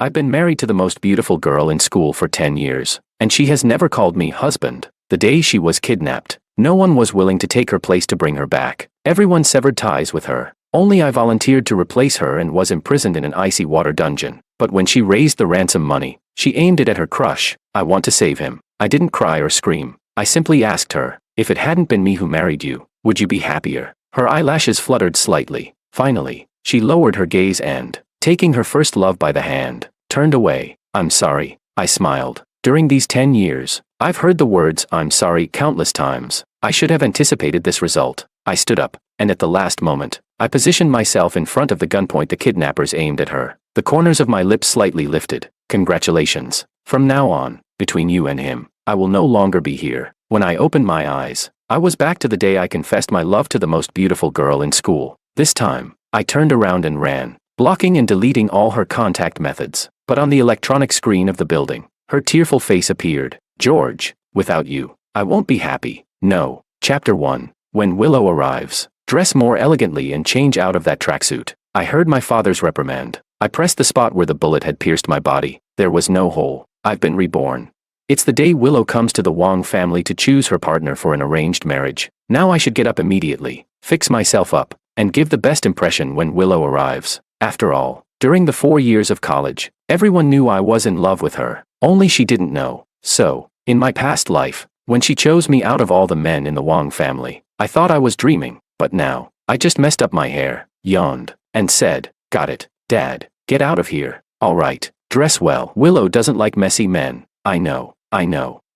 I've been married to the most beautiful girl in school for 10 years, and she has never called me husband. The day she was kidnapped, no one was willing to take her place to bring her back. Everyone severed ties with her. Only I volunteered to replace her and was imprisoned in an icy water dungeon. But when she raised the ransom money, she aimed it at her crush. I want to save him. I didn't cry or scream. I simply asked her, if it hadn't been me who married you, would you be happier? Her eyelashes fluttered slightly. Finally, she lowered her gaze and, taking her first love by the hand, turned away. I'm sorry, I smiled. During these 10 years, I've heard the words I'm sorry countless times. I should have anticipated this result. I stood up, and at the last moment, I positioned myself in front of the gunpoint the kidnappers aimed at her. The corners of my lips slightly lifted. Congratulations. From now on, between you and him, I will no longer be here. When I opened my eyes, I was back to the day I confessed my love to the most beautiful girl in school. This time, I turned around and ran, blocking and deleting all her contact methods. But on the electronic screen of the building, her tearful face appeared. George, without you, I won't be happy. No. Chapter 1. When Willow arrives. Dress more elegantly and change out of that tracksuit. I heard my father's reprimand. I pressed the spot where the bullet had pierced my body. There was no hole. I've been reborn. It's the day Willow comes to the Wong family to choose her partner for an arranged marriage. Now I should get up immediately, fix myself up, and give the best impression when Willow arrives. After all, during the 4 years of college, everyone knew I was in love with her. Only she didn't know. So, in my past life, when she chose me out of all the men in the Wong family, I thought I was dreaming. But now, I just messed up my hair, yawned, and said, got it, Dad, get out of here. All right, dress well. Willow doesn't like messy men. I know.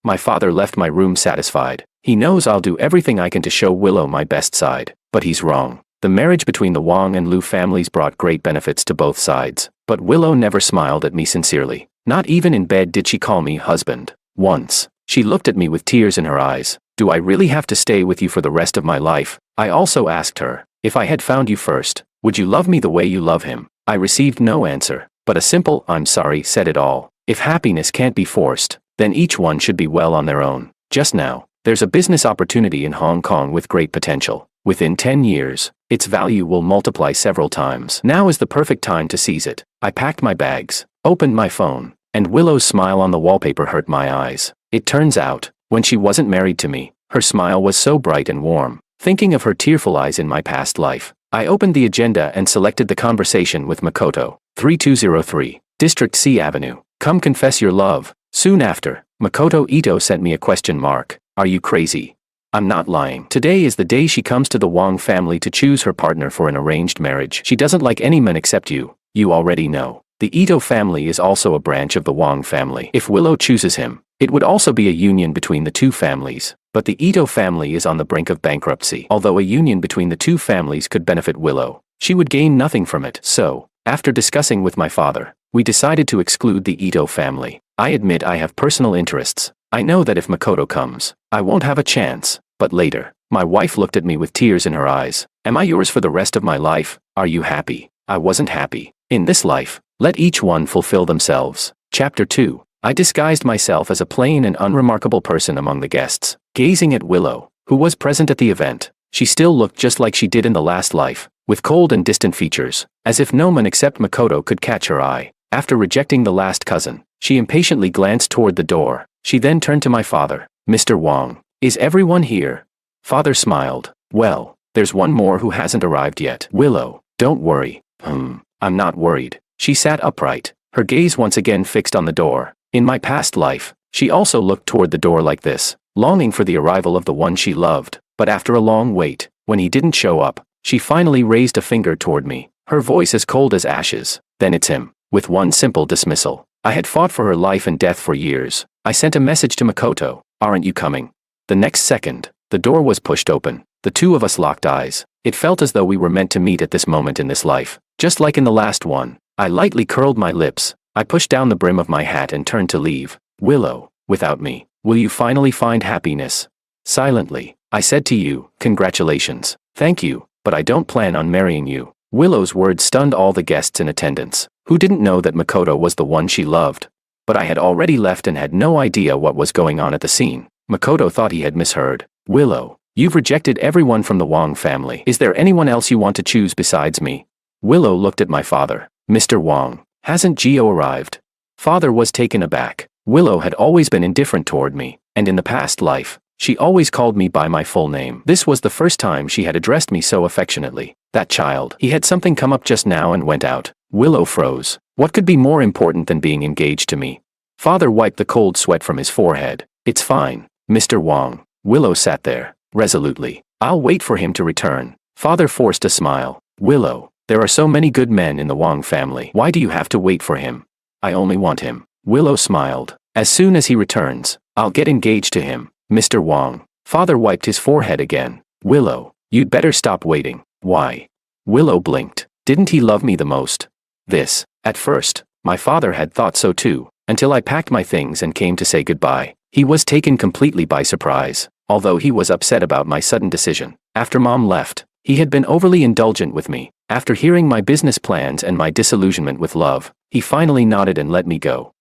My father left my room satisfied. He knows I'll do everything I can to show Willow my best side. But he's wrong. The marriage between the Wong and Liu families brought great benefits to both sides. But Willow never smiled at me sincerely. Not even in bed did she call me husband. Once, she looked at me with tears in her eyes. Do I really have to stay with you for the rest of my life? I also asked her, if I had found you first, would you love me the way you love him? I received no answer, but a simple I'm sorry said it all. If happiness can't be forced, then each one should be well on their own. Just now, there's a business opportunity in Hong Kong with great potential. Within 10 years, its value will multiply several times. Now is the perfect time to seize it. I packed my bags, opened my phone, and Willow's smile on the wallpaper hurt my eyes. It turns out, when she wasn't married to me, her smile was so bright and warm. Thinking of her tearful eyes in my past life, I opened the agenda and selected the conversation with Makoto. 3203, District C Avenue. Come confess your love. Soon after, Makoto Ito sent me a question mark. Are you crazy? I'm not lying. Today is the day she comes to the Wong family to choose her partner for an arranged marriage. She doesn't like any men except you. You already know. The Ito family is also a branch of the Wong family. If Willow chooses him, it would also be a union between the two families. But the Ito family is on the brink of bankruptcy. Although a union between the two families could benefit Willow, she would gain nothing from it. So, after discussing with my father, we decided to exclude the Ito family. I admit I have personal interests. I know that if Makoto comes, I won't have a chance. But later, my wife looked at me with tears in her eyes. Am I yours for the rest of my life? Are you happy? I wasn't happy. In this life, let each one fulfill themselves. Chapter 2. I disguised myself as a plain and unremarkable person among the guests. Gazing at Willow, who was present at the event, she still looked just like she did in the last life, with cold and distant features, as if no one except Makoto could catch her eye. After rejecting the last cousin, she impatiently glanced toward the door. She then turned to my father. Mr. Wong, is everyone here? Father smiled. Well, there's one more who hasn't arrived yet. Willow, don't worry. I'm not worried. She sat upright, her gaze once again fixed on the door. In my past life, she also looked toward the door like this, longing for the arrival of the one she loved. But after a long wait, when he didn't show up, she finally raised a finger toward me, her voice as cold as ashes. Then it's him. With one simple dismissal. I had fought for her life and death for years. I sent a message to Makoto. Aren't you coming? The next second, the door was pushed open. The two of us locked eyes. It felt as though we were meant to meet at this moment in this life. Just like in the last one. I lightly curled my lips. I pushed down the brim of my hat and turned to leave. Willow, without me, will you finally find happiness? Silently, I said to you, congratulations. Thank you, but I don't plan on marrying you. Willow's words stunned all the guests in attendance, who didn't know that Makoto was the one she loved. But I had already left and had no idea what was going on at the scene. Makoto thought he had misheard. Willow, you've rejected everyone from the Wong family. Is there anyone else you want to choose besides me? Willow looked at my father. Mr. Wong, Hasn't Geo arrived? Father was taken aback. Willow had always been indifferent toward me, and in the past life, she always called me by my full name. This was the first time she had addressed me so affectionately. That child. He had something come up just now and went out. Willow froze. What could be more important than being engaged to me? Father wiped the cold sweat from his forehead. It's fine, Mr. Wong. Willow sat there, resolutely. I'll wait for him to return. Father forced a smile. Willow, there are so many good men in the Wong family. Why do you have to wait for him? I only want him. Willow smiled. As soon as he returns, I'll get engaged to him, Mr. Wong. Father wiped his forehead again. Willow, you'd better stop waiting. Why? Willow blinked. Didn't he love me the most? This. At first, my father had thought so too, until I packed my things and came to say goodbye. He was taken completely by surprise, although he was upset about my sudden decision. After Mom left, he had been overly indulgent with me. After hearing my business plans and my disillusionment with love, he finally nodded and let me go.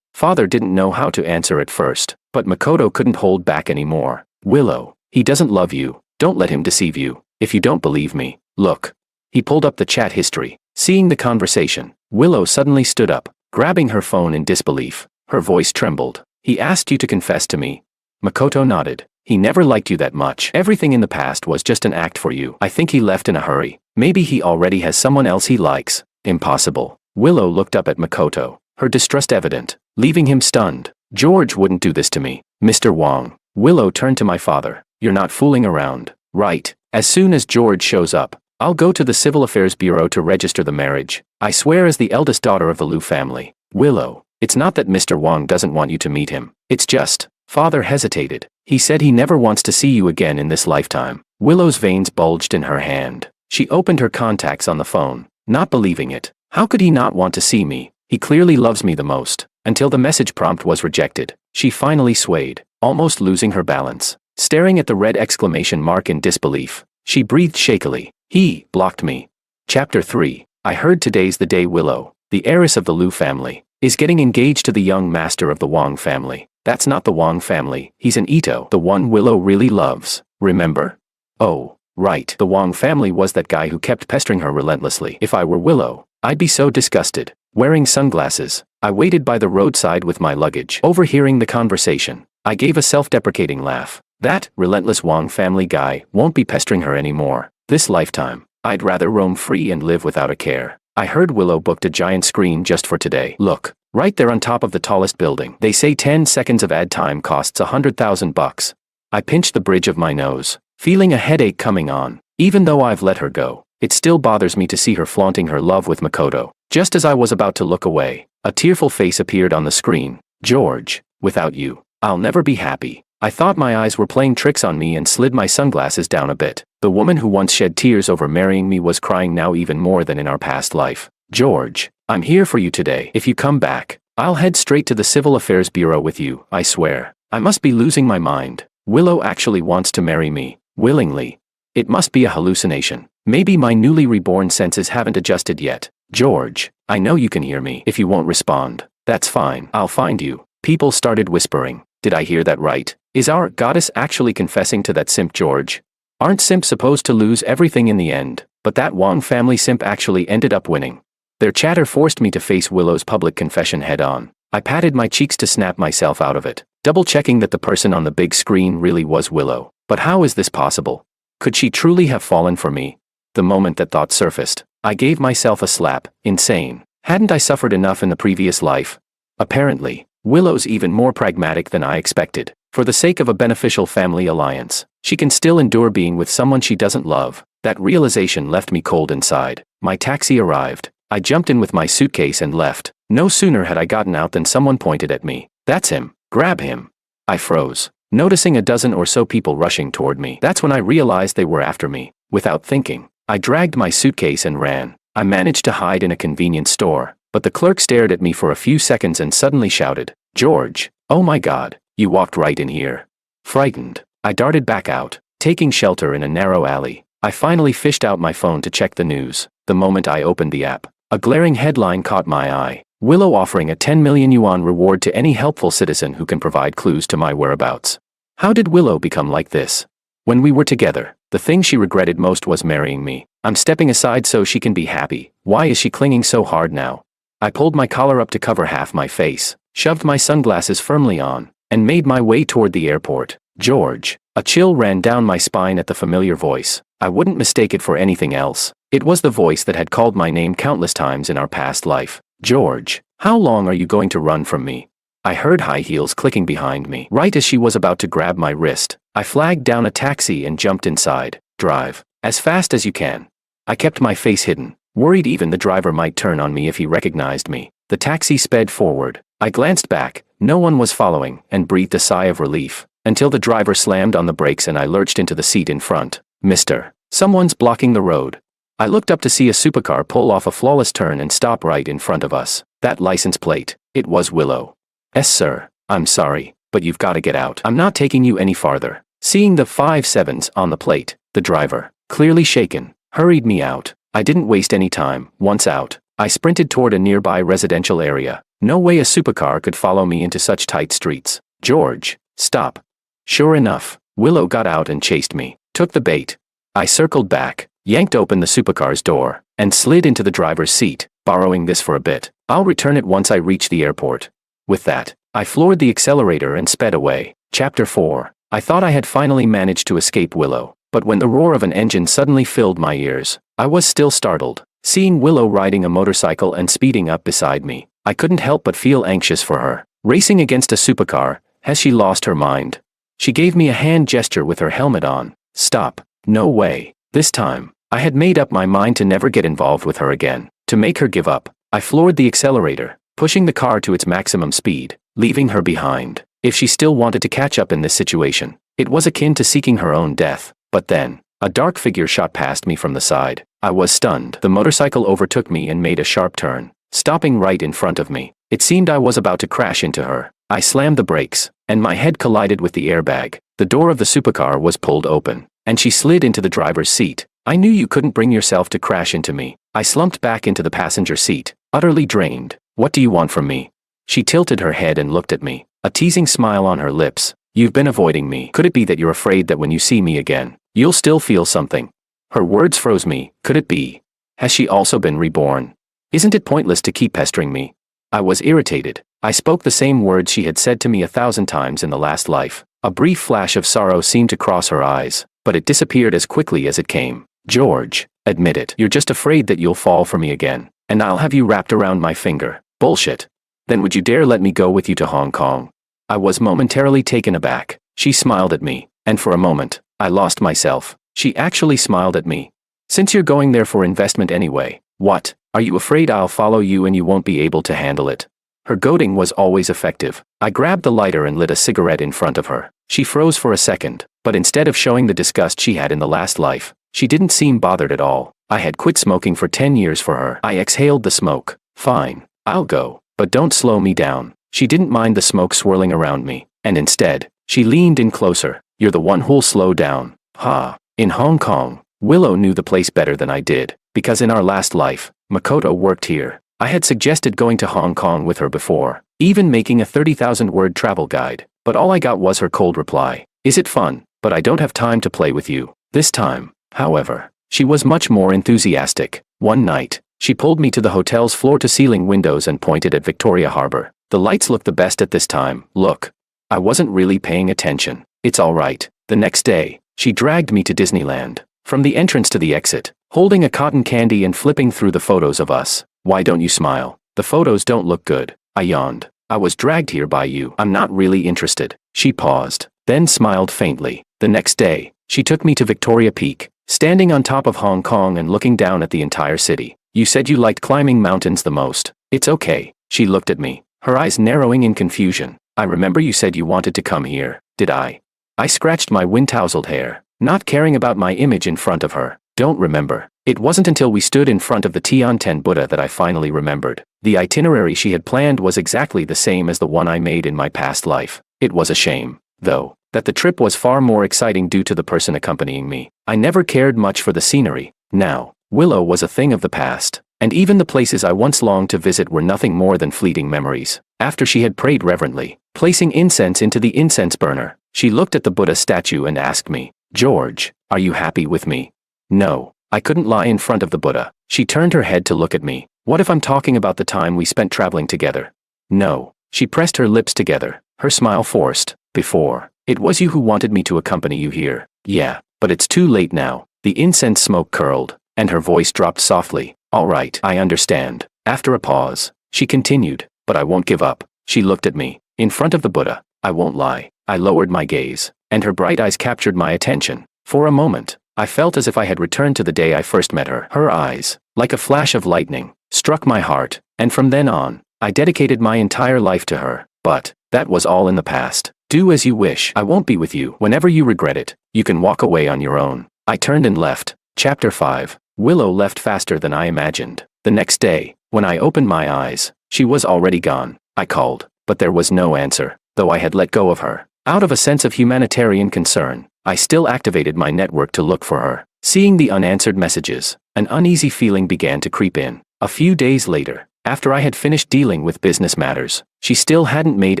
Father didn't know how to answer at first, but Makoto couldn't hold back anymore. Willow, he doesn't love you. Don't let him deceive you. If you don't believe me, look. He pulled up the chat history. Seeing the conversation, Willow suddenly stood up, grabbing her phone in disbelief. Her voice trembled. He asked you to confess to me. Makoto nodded. He never liked you that much. Everything in the past was just an act for you. I think he left in a hurry. Maybe he already has someone else he likes. Impossible. Willow looked up at Makoto, her distrust evident, leaving him stunned. George wouldn't do this to me. Mr. Wong. Willow turned to my father. You're not fooling around, right? As soon as George shows up, I'll go to the Civil Affairs Bureau to register the marriage. I swear as the eldest daughter of the Liu family. Willow, it's not that Mr. Wong doesn't want you to meet him. It's just, Father hesitated. He said he never wants to see you again in this lifetime. Willow's veins bulged in her hand. She opened her contacts on the phone, not believing it. How could he not want to see me? He clearly loves me the most. Until the message prompt was rejected, she finally swayed, almost losing her balance. Staring at the red exclamation mark in disbelief, she breathed shakily. He blocked me. Chapter 3. I heard today's the day Willow, the heiress of the Liu family, is getting engaged to the young master of the Wong family. That's not the Wong family, he's an Ito, the one Willow really loves, remember? Oh, right, the Wong family was that guy who kept pestering her relentlessly. If I were Willow, I'd be so disgusted. Wearing sunglasses, I waited by the roadside with my luggage. Overhearing the conversation, I gave a self-deprecating laugh. That relentless Wong family guy won't be pestering her anymore. This lifetime, I'd rather roam free and live without a care. I heard Willow booked a giant screen just for today. Look, right there on top of the tallest building. They say 10 seconds of ad time costs $100,000. I pinched the bridge of my nose, feeling a headache coming on. Even though I've let her go, it still bothers me to see her flaunting her love with Makoto. Just as I was about to look away, a tearful face appeared on the screen. George, without you, I'll never be happy. I thought my eyes were playing tricks on me and slid my sunglasses down a bit. The woman who once shed tears over marrying me was crying now even more than in our past life. George, I'm here for you today. If you come back, I'll head straight to the Civil Affairs Bureau with you, I swear. I must be losing my mind. Willow actually wants to marry me, willingly. It must be a hallucination. Maybe my newly reborn senses haven't adjusted yet. George, I know you can hear me. If you won't respond, that's fine. I'll find you. People started whispering. Did I hear that right? Is our goddess actually confessing to that simp George? Aren't simps supposed to lose everything in the end? But that Wong family simp actually ended up winning. Their chatter forced me to face Willow's public confession head on. I patted my cheeks to snap myself out of it, double-checking that the person on the big screen really was Willow. But how is this possible? Could she truly have fallen for me? The moment that thought surfaced, I gave myself a slap. Insane. Hadn't I suffered enough in the previous life? Apparently, Willow's even more pragmatic than I expected. For the sake of a beneficial family alliance, she can still endure being with someone she doesn't love. That realization left me cold inside. My taxi arrived. I jumped in with my suitcase and left. No sooner had I gotten out than someone pointed at me. That's him. Grab him. I froze, noticing a dozen or so people rushing toward me. That's when I realized they were after me. Without thinking, I dragged my suitcase and ran. I managed to hide in a convenience store, but the clerk stared at me for a few seconds and suddenly shouted, "George, oh my God, you walked right in here." Frightened, I darted back out, taking shelter in a narrow alley. I finally fished out my phone to check the news. The moment I opened the app, a glaring headline caught my eye. Willow offering a 10 million yuan reward to any helpful citizen who can provide clues to my whereabouts. How did Willow become like this? When we were together, the thing she regretted most was marrying me. I'm stepping aside so she can be happy. Why is she clinging so hard now? I pulled my collar up to cover half my face, shoved my sunglasses firmly on, and made my way toward the airport. George. A chill ran down my spine at the familiar voice. I wouldn't mistake it for anything else. It was the voice that had called my name countless times in our past life. George, how long are you going to run from me? I heard high heels clicking behind me. Right as she was about to grab my wrist, I flagged down a taxi and jumped inside. Drive. As fast as you can. I kept my face hidden, worried even the driver might turn on me if he recognized me. The taxi sped forward. I glanced back. No one was following, and breathed a sigh of relief, until the driver slammed on the brakes and I lurched into the seat in front. Mister, someone's blocking the road. I looked up to see a supercar pull off a flawless turn and stop right in front of us. That license plate. It was Willow. "Yes, sir. I'm sorry, but you've got to get out. I'm not taking you any farther." Seeing the 5 7s on the plate, the driver, clearly shaken, hurried me out. I didn't waste any time. Once out, I sprinted toward a nearby residential area. No way a supercar could follow me into such tight streets. "George, stop." Sure enough, Willow got out and chased me. Took the bait. I circled back, yanked open the supercar's door, and slid into the driver's seat, borrowing this for a bit. I'll return it once I reach the airport. With that, I floored the accelerator and sped away. Chapter 4. I thought I had finally managed to escape Willow, but when the roar of an engine suddenly filled my ears, I was still startled. Seeing Willow riding a motorcycle and speeding up beside me, I couldn't help but feel anxious for her. Racing against a supercar, has she lost her mind? She gave me a hand gesture with her helmet on. Stop. No way. This time, I had made up my mind to never get involved with her again. To make her give up, I floored the accelerator, pushing the car to its maximum speed, leaving her behind. If she still wanted to catch up in this situation, it was akin to seeking her own death. But then, a dark figure shot past me from the side. I was stunned. The motorcycle overtook me and made a sharp turn, stopping right in front of me. It seemed I was about to crash into her. I slammed the brakes, and my head collided with the airbag. The door of the supercar was pulled open, and she slid into the driver's seat. "I knew you couldn't bring yourself to crash into me." I slumped back into the passenger seat, utterly drained. "What do you want from me?" She tilted her head and looked at me, a teasing smile on her lips. "You've been avoiding me. Could it be that you're afraid that when you see me again, you'll still feel something?" Her words froze me. Could it be? Has she also been reborn? Isn't it pointless to keep pestering me? I was irritated. I spoke the same words she had said to me 1,000 times in the last life. A brief flash of sorrow seemed to cross her eyes, but it disappeared as quickly as it came. "George, admit it. You're just afraid that you'll fall for me again, and I'll have you wrapped around my finger." "Bullshit. Then would you dare let me go with you to Hong Kong?" I was momentarily taken aback. She smiled at me, and for a moment, I lost myself. She actually smiled at me. "Since you're going there for investment anyway, what? Are you afraid I'll follow you and you won't be able to handle it?" Her goading was always effective. I grabbed the lighter and lit a cigarette in front of her. She froze for a second, but instead of showing the disgust she had in the last life, she didn't seem bothered at all. I had quit smoking for 10 years for her. I exhaled the smoke. "Fine, I'll go, but don't slow me down." She didn't mind the smoke swirling around me, and instead, she leaned in closer. "You're the one who'll slow down." Ha! In Hong Kong, Willow knew the place better than I did, because in our last life, Makoto worked here. I had suggested going to Hong Kong with her before, even making a 30,000-word travel guide, but all I got was her cold reply. "Is it fun? But I don't have time to play with you." This time, however, she was much more enthusiastic. One night, she pulled me to the hotel's floor-to-ceiling windows and pointed at Victoria Harbor. "The lights look the best at this time. Look." I wasn't really paying attention. "It's all right." The next day, she dragged me to Disneyland. From the entrance to the exit, holding a cotton candy and flipping through the photos of us. "Why don't you smile? The photos don't look good." I yawned. "I was dragged here by you. I'm not really interested." She paused, then smiled faintly. The next day, she took me to Victoria Peak, standing on top of Hong Kong and looking down at the entire city. "You said you liked climbing mountains the most." "It's okay." She looked at me, her eyes narrowing in confusion. "I remember you said you wanted to come here, did I?" I scratched my wind-tousled hair, not caring about my image in front of her. "Don't remember." It wasn't until we stood in front of the Tianten Buddha that I finally remembered. The itinerary she had planned was exactly the same as the one I made in my past life. It was a shame, though, that the trip was far more exciting due to the person accompanying me. I never cared much for the scenery. Now, Willow was a thing of the past, and even the places I once longed to visit were nothing more than fleeting memories. After she had prayed reverently, placing incense into the incense burner, she looked at the Buddha statue and asked me, "George, are you happy with me?" "No." I couldn't lie in front of the Buddha. She turned her head to look at me. What if I'm talking about the time we spent traveling together? No. She pressed her lips together, her smile forced. Before. It was you who wanted me to accompany you here. Yeah, but it's too late now. The incense smoke curled, and her voice dropped softly. All right, I understand. After a pause, she continued, but I won't give up. She looked at me, in front of the Buddha. I won't lie. I lowered my gaze, and her bright eyes captured my attention. For a moment, I felt as if I had returned to the day I first met her. Her eyes, like a flash of lightning, struck my heart, and from then on, I dedicated my entire life to her. But that was all in the past. Do as you wish. I won't be with you. Whenever you regret it, you can walk away on your own. I turned and left. Chapter 5. Willow left faster than I imagined. The next day, when I opened my eyes, she was already gone. I called, but there was no answer, though I had let go of her. Out of a sense of humanitarian concern, I still activated my network to look for her. Seeing the unanswered messages, an uneasy feeling began to creep in. A few days later, after I had finished dealing with business matters, she still hadn't made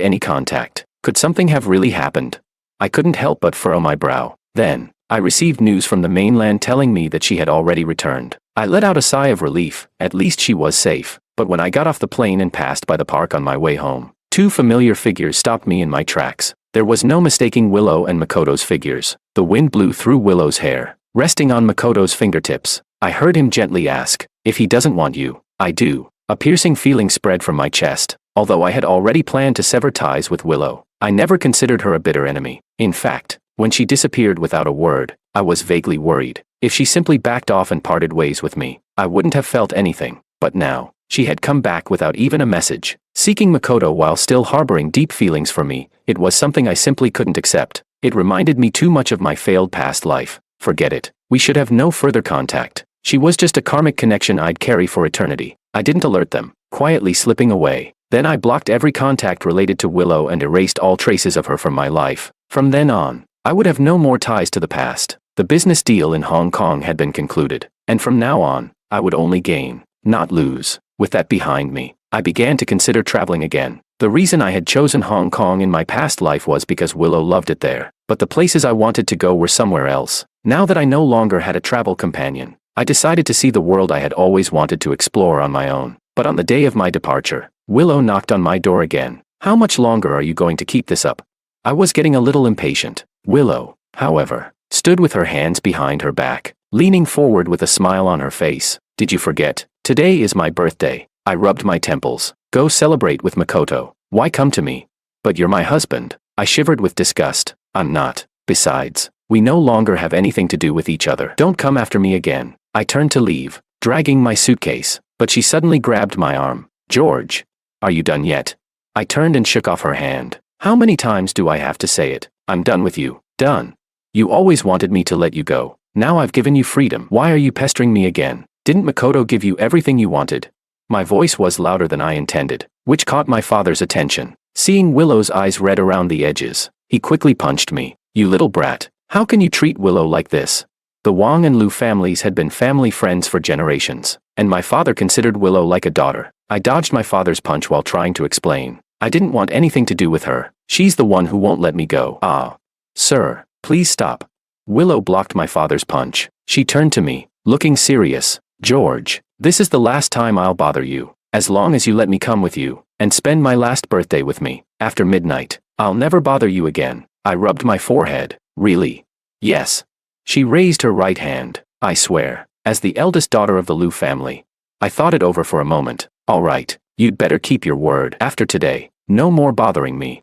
any contact. Could something have really happened? I couldn't help but furrow my brow. Then, I received news from the mainland telling me that she had already returned. I let out a sigh of relief. At least she was safe. But when I got off the plane and passed by the park on my way home, two familiar figures stopped me in my tracks. There was no mistaking Willow and Makoto's figures. The wind blew through Willow's hair, resting on Makoto's fingertips. I heard him gently ask, "If he doesn't want you, I do." A piercing feeling spread from my chest. Although I had already planned to sever ties with Willow, I never considered her a bitter enemy. In fact, when she disappeared without a word, I was vaguely worried. If she simply backed off and parted ways with me, I wouldn't have felt anything. But now, she had come back without even a message. Seeking Makoto while still harboring deep feelings for me, it was something I simply couldn't accept. It reminded me too much of my failed past life. Forget it. We should have no further contact. She was just a karmic connection I'd carry for eternity. I didn't alert them, quietly slipping away. Then I blocked every contact related to Willow and erased all traces of her from my life. From then on, I would have no more ties to the past. The business deal in Hong Kong had been concluded, and from now on, I would only gain, not lose. With that behind me, I began to consider traveling again. The reason I had chosen Hong Kong in my past life was because Willow loved it there, but the places I wanted to go were somewhere else. Now that I no longer had a travel companion, I decided to see the world I had always wanted to explore on my own. But on the day of my departure, Willow knocked on my door again. "How much longer are you going to keep this up?" I was getting a little impatient. Willow, however, stood with her hands behind her back, leaning forward with a smile on her face. "Did you forget? Today is my birthday." I rubbed my temples. "Go celebrate with Makoto. Why come to me?" "But you're my husband." I shivered with disgust. "I'm not. Besides, we no longer have anything to do with each other. Don't come after me again." I turned to leave, dragging my suitcase, but she suddenly grabbed my arm. "George, are you done yet?" I turned and shook off her hand. "How many times do I have to say it? I'm done with you." "Done? You always wanted me to let you go. Now I've given you freedom. Why are you pestering me again? Didn't Makoto give you everything you wanted?" My voice was louder than I intended, which caught my father's attention. Seeing Willow's eyes red around the edges, he quickly punched me. "You little brat, how can you treat Willow like this?" The Wang and Lu families had been family friends for generations, and my father considered Willow like a daughter. I dodged my father's punch while trying to explain. "I didn't want anything to do with her. She's the one who won't let me go." "Ah. Sir, please stop." Willow blocked my father's punch. She turned to me, looking serious. "George, this is the last time I'll bother you. As long as you let me come with you, and spend my last birthday with me, after midnight, I'll never bother you again." I rubbed my forehead. "Really?" "Yes." She raised her right hand. "I swear, as the eldest daughter of the Lu family." I thought it over for a moment. "All right, you'd better keep your word. After today, no more bothering me."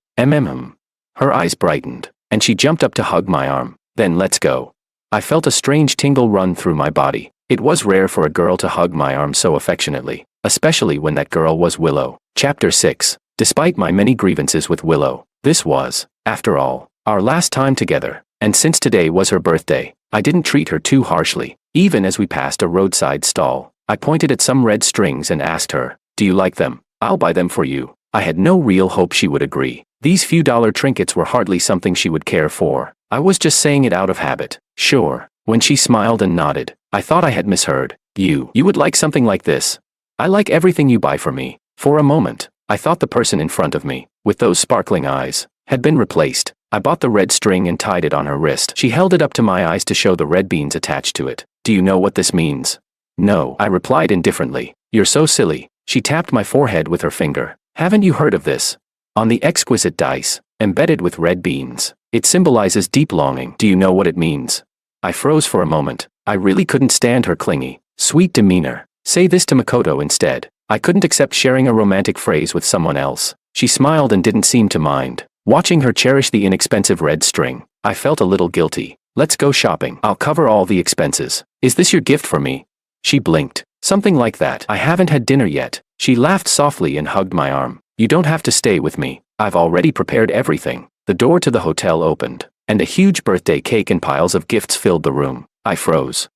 Her eyes brightened, and she jumped up to hug my arm. "Then let's go." I felt a strange tingle run through my body. It was rare for a girl to hug my arm so affectionately, especially when that girl was Willow. Chapter 6. Despite my many grievances with Willow, this was, after all, our last time together, and since today was her birthday, I didn't treat her too harshly. Even as we passed a roadside stall, I pointed at some red strings and asked her, "Do you like them? I'll buy them for you." I had no real hope she would agree. These few dollar trinkets were hardly something she would care for. I was just saying it out of habit. "Sure." When she smiled and nodded, I thought I had misheard. You would like something like this?" "I like everything you buy for me." For a moment, I thought the person in front of me, with those sparkling eyes, had been replaced. I bought the red string and tied it on her wrist. She held it up to my eyes to show the red beans attached to it. Do you know what this means? No, I replied indifferently. You're so silly. She tapped my forehead with her finger. Haven't you heard of this? On the exquisite dice, embedded with red beans. It symbolizes deep longing. Do you know what it means? I froze for a moment. I really couldn't stand her clingy, sweet demeanor. Say this to Makoto instead. I couldn't accept sharing a romantic phrase with someone else. She smiled and didn't seem to mind. Watching her cherish the inexpensive red string, I felt a little guilty. Let's go shopping. I'll cover all the expenses. Is this your gift for me? She blinked. Something like that. I haven't had dinner yet. She laughed softly and hugged my arm. You don't have to stay with me. I've already prepared everything. The door to the hotel opened, and a huge birthday cake and piles of gifts filled the room. I froze.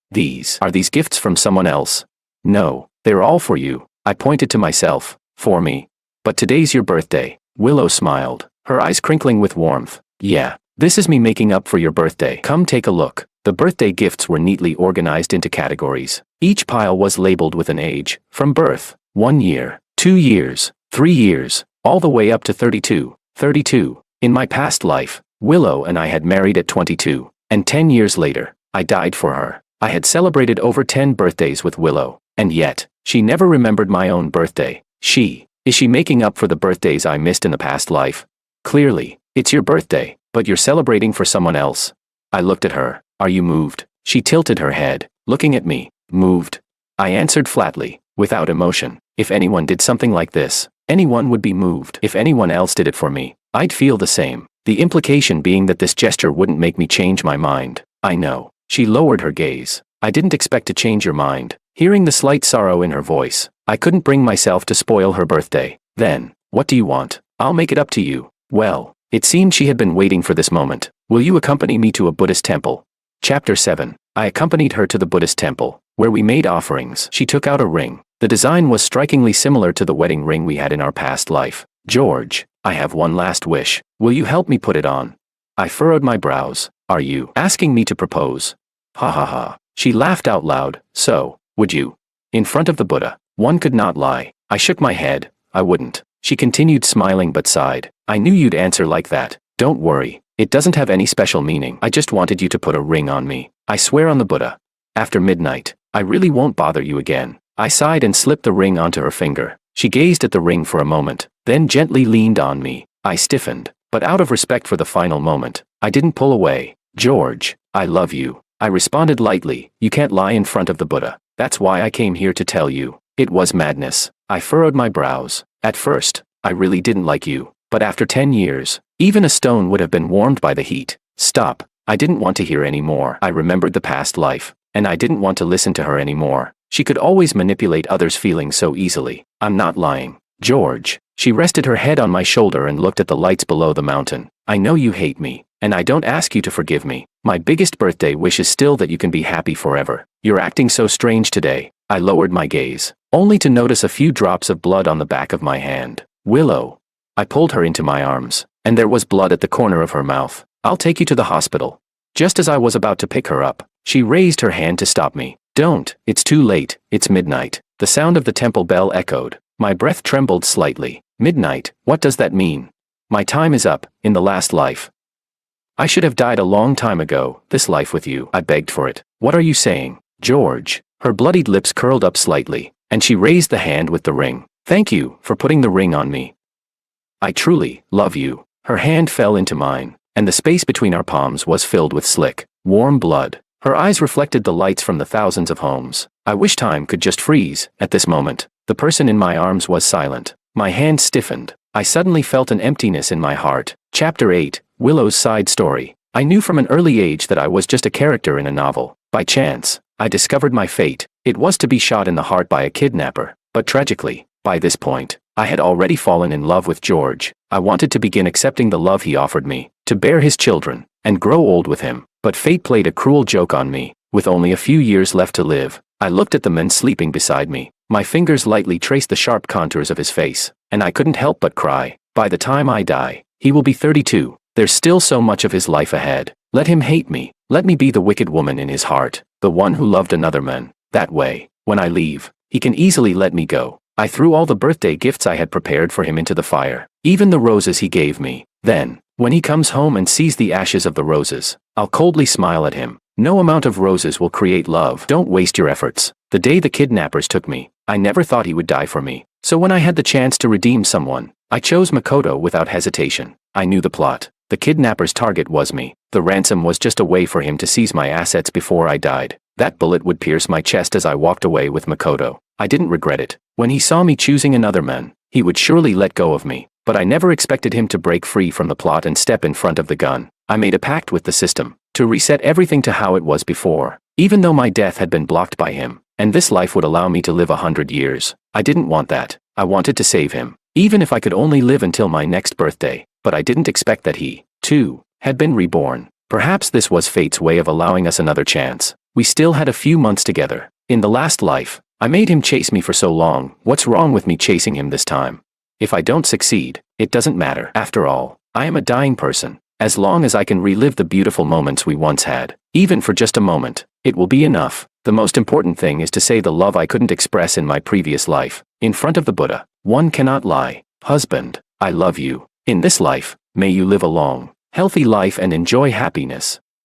Are these gifts from someone else? No, they're all for you. I pointed to myself. For me. But today's your birthday. Willow smiled, her eyes crinkling with warmth. Yeah, this is me making up for your birthday. Come take a look. The birthday gifts were neatly organized into categories. Each pile was labeled with an age, from birth, 1 year, 2 years, 3 years, all the way up to 32. 32. In my past life, Willow and I had married at 22, and 10 years later, I died for her. I had celebrated over 10 birthdays with Willow, and yet, she never remembered my own birthday. Is she making up for the birthdays I missed in the past life? Clearly, it's your birthday, but you're celebrating for someone else. I looked at her. Are you moved? She tilted her head, looking at me. Moved? I answered flatly, without emotion. If anyone did something like this, anyone would be moved. If anyone else did it for me, I'd feel the same. The implication being that this gesture wouldn't make me change my mind. I know. She lowered her gaze. I didn't expect to change your mind. Hearing the slight sorrow in her voice, I couldn't bring myself to spoil her birthday. Then, what do you want? I'll make it up to you. Well, it seemed she had been waiting for this moment. Will you accompany me to a Buddhist temple? Chapter 7. I accompanied her to the Buddhist temple, where we made offerings. She took out a ring. The design was strikingly similar to the wedding ring we had in our past life. George, I have one last wish. Will you help me put it on? I furrowed my brows. Are you asking me to propose? Ha ha ha. She laughed out loud. So, would you? In front of the Buddha. One could not lie. I shook my head. I wouldn't. She continued smiling but sighed. I knew you'd answer like that. Don't worry. It doesn't have any special meaning. I just wanted you to put a ring on me. I swear on the Buddha. After midnight, I really won't bother you again. I sighed and slipped the ring onto her finger. She gazed at the ring for a moment, then gently leaned on me. I stiffened, but out of respect for the final moment, I didn't pull away. George, I love you. I responded lightly. You can't lie in front of the Buddha. That's why I came here to tell you. It was madness. I furrowed my brows. At first, I really didn't like you. But after 10 years, even a stone would have been warmed by the heat. Stop. I didn't want to hear any more. I remembered the past life, and I didn't want to listen to her anymore. She could always manipulate others' feelings so easily. I'm not lying. George. She rested her head on my shoulder and looked at the lights below the mountain. I know you hate me, and I don't ask you to forgive me. My biggest birthday wish is still that you can be happy forever. You're acting so strange today. I lowered my gaze, only to notice a few drops of blood on the back of my hand. Willow. I pulled her into my arms, and there was blood at the corner of her mouth. I'll take you to the hospital. Just as I was about to pick her up, she raised her hand to stop me. Don't, it's too late, it's midnight. The sound of the temple bell echoed. My breath trembled slightly. Midnight, what does that mean? My time is up, in the last life. I should have died a long time ago, this life with you. I begged for it. What are you saying, George? Her bloodied lips curled up slightly, and she raised the hand with the ring. Thank you for putting the ring on me. I truly love you. Her hand fell into mine, and the space between our palms was filled with slick, warm blood. Her eyes reflected the lights from the thousands of homes. I wish time could just freeze. At this moment, the person in my arms was silent. My hand stiffened. I suddenly felt an emptiness in my heart. Chapter 8. Willow's side story. I knew from an early age that I was just a character in a novel. By chance, I discovered my fate. It was to be shot in the heart by a kidnapper. But tragically, by this point, I had already fallen in love with George. I wanted to begin accepting the love he offered me, to bear his children, and grow old with him. But fate played a cruel joke on me. With only a few years left to live, I looked at the man sleeping beside me. My fingers lightly traced the sharp contours of his face, and I couldn't help but cry. By the time I die, he will be 32. There's still so much of his life ahead. Let him hate me. Let me be the wicked woman in his heart, the one who loved another man. That way, when I leave, he can easily let me go. I threw all the birthday gifts I had prepared for him into the fire, even the roses he gave me. Then, when he comes home and sees the ashes of the roses, I'll coldly smile at him, No amount of roses will create love. Don't waste your efforts. The day the kidnappers took me, I never thought he would die for me. So when I had the chance to redeem someone, I chose Makoto without hesitation. I knew the plot. The kidnapper's target was me. The ransom was just a way for him to seize my assets before I died. That bullet would pierce my chest as I walked away with Makoto. I didn't regret it. When he saw me choosing another man, he would surely let go of me. But I never expected him to break free from the plot and step in front of the gun. I made a pact with the system to reset everything to how it was before, even though my death had been blocked by him, and this life would allow me to live 100 years. I didn't want that. I wanted to save him, even if I could only live until my next birthday. But I didn't expect that he, too, had been reborn. Perhaps this was fate's way of allowing us another chance. We still had a few months together. In the last life, I made him chase me for so long. What's wrong with me chasing him this time? If I don't succeed, it doesn't matter. After all, I am a dying person. As long as I can relive the beautiful moments we once had, even for just a moment, it will be enough. The most important thing is to say the love I couldn't express in my previous life, in front of the Buddha. One cannot lie. Husband, I love you. In this life, may you live a long, healthy life and enjoy happiness.